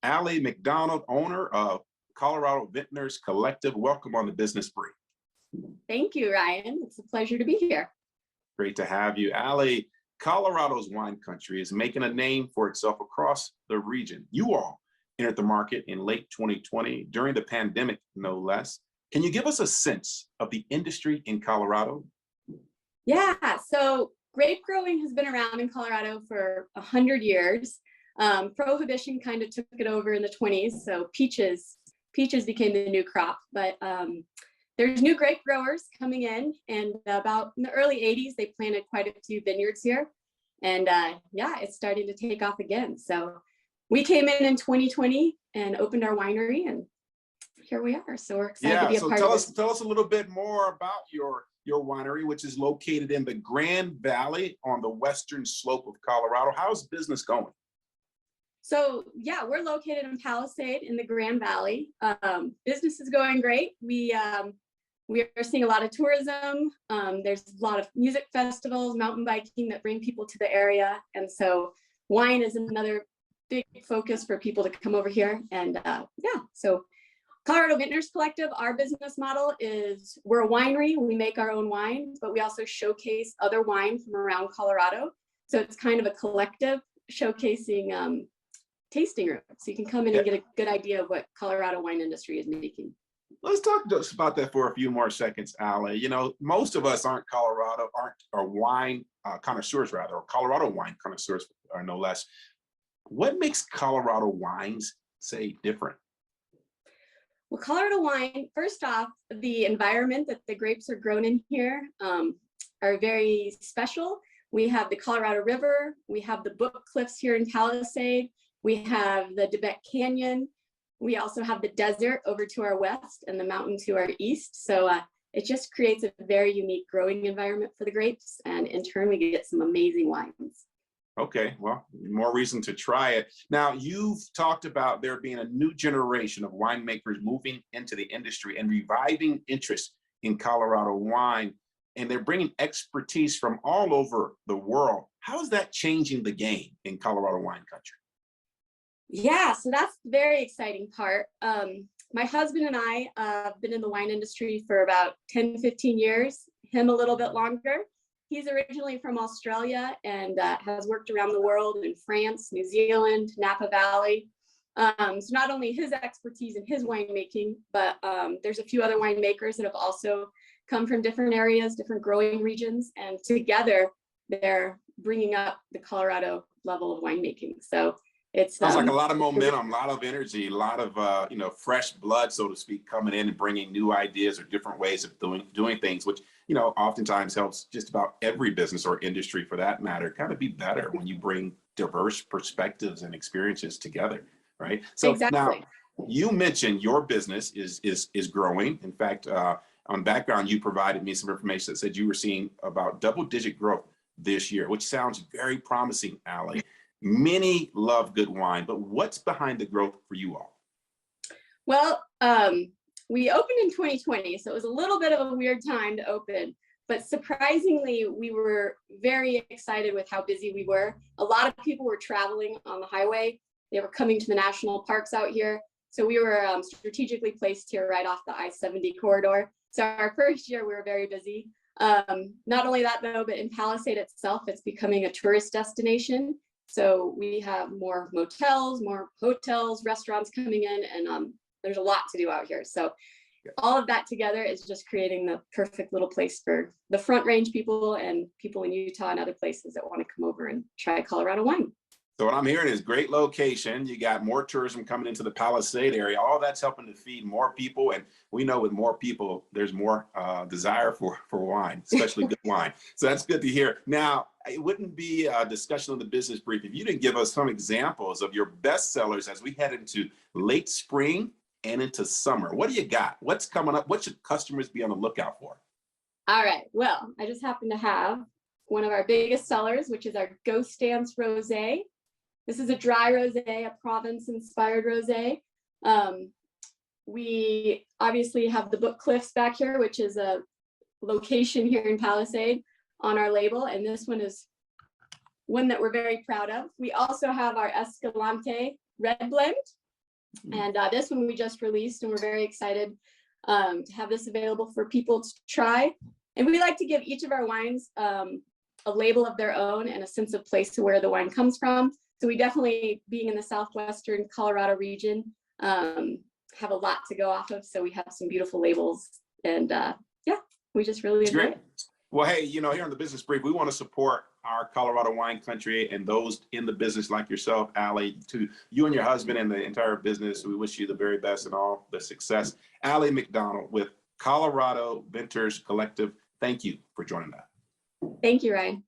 Aly McDonald, owner of Colorado Vintners Collective. Welcome on the Business Brief. Thank you, Ryan. It's a pleasure to be here. Great to have you. Aly, Colorado's wine country is making a name for itself across the region. You all entered the market in late 2020 during the pandemic, no less. Can you give us a sense of the industry in Colorado? Yeah, so grape growing has been around in Colorado for 100 years. Prohibition kind of took it over in the 20s, so peaches became the new crop. But there's new grape growers coming in, and about in the early 80s, they planted quite a few vineyards here. And yeah, it's starting to take off again. So we came in 2020 and opened our winery, and here we are. So we're excited to be a part of it. Tell us a little bit more about your winery, which is located in the Grand Valley on the western slope of Colorado. How's business going? So yeah, we're located in Palisade in the Grand Valley. Business is going great. We are seeing a lot of tourism. There's a lot of music festivals, mountain biking that bring people to the area. And so wine is another big focus for people to come over here. And yeah, so Colorado Vintners Collective, our business model is we're a winery. We make our own wine, but we also showcase other wine from around Colorado. So it's kind of a collective showcasing tasting room. So you can come in and get a good idea of what Colorado wine industry is making. Let's talk to us about that for a few more seconds, Aly. You know, most of us aren't wine connoisseurs, rather, or Colorado wine connoisseurs, or no less. What makes Colorado wines, say, different? Well, Colorado wine, first off, the environment that the grapes are grown in here are very special. We have the Colorado River, we have the Book Cliffs here in Palisade, we have the Tibet Canyon, we also have the desert over to our west and the mountain to our east. So it just creates a very unique growing environment for the grapes, and in turn we get some amazing wines. Okay, well, more reason to try it. Now, you've talked about there being a new generation of winemakers moving into the industry and reviving interest in Colorado wine, and they're bringing expertise from all over the world. How is that changing the game in Colorado wine country? Yeah, so that's the very exciting part. My husband and I have been in the wine industry for about 10, 15 years, him a little bit longer. He's originally from Australia and has worked around the world in France, New Zealand, Napa Valley. So not only his expertise in his winemaking, but there's a few other winemakers that have also come from different areas, different growing regions, and together they're bringing up the Colorado level of winemaking. So it's sounds like a lot of momentum, a lot of energy, a lot of fresh blood, so to speak, coming in and bringing new ideas or different ways of doing things, which oftentimes helps just about every business or industry for that matter kind of be better when you bring diverse perspectives and experiences together, right? So exactly. Now you mentioned your business is growing. In fact, on background, you provided me some information that said you were seeing about double-digit growth this year, which sounds very promising, Aly. Many love good wine, but what's behind the growth for you all? Well, we opened in 2020, so it was a little bit of a weird time to open, but surprisingly, we were very excited with how busy we were. A lot of people were traveling on the highway. They were coming to the national parks out here. So we were strategically placed here right off the I-70 corridor. So our first year, we were very busy. Not only that though, but in Palisade itself, it's becoming a tourist destination. So we have more motels, more hotels, restaurants coming in, and there's a lot to do out here. So all of that together is just creating the perfect little place for the Front Range people and people in Utah and other places that want to come over and try Colorado wine. So what I'm hearing is great location. You got more tourism coming into the Palisade area. All that's helping to feed more people. And we know with more people, there's more desire for wine, especially good wine. So that's good to hear. Now, it wouldn't be a discussion on the business brief if you didn't give us some examples of your best sellers as we head into late spring and into summer. What do you got? What's coming up? What should customers be on the lookout for? All right. Well, I just happen to have one of our biggest sellers, which is our Ghost Dance Rosé. This is a dry rosé, a Provence-inspired rosé. We obviously have the Book Cliffs back here, which is a location here in Palisade on our label, and this one is one that we're very proud of. We also have our Escalante Red Blend, And this one we just released, and we're very excited to have this available for people to try. And we like to give each of our wines a label of their own and a sense of place to where the wine comes from. So we definitely, being in the southwestern Colorado region, have a lot to go off of. So we have some beautiful labels, and yeah, we just really enjoy it. Well, hey, you know, here on the Business Brief, we want to support our Colorado wine country and those in the business like yourself, Aly. To you and your husband and the entire business, we wish you the very best and all the success. Aly McDonald with Colorado Vintners Collective, thank you for joining us. Thank you, Ryan.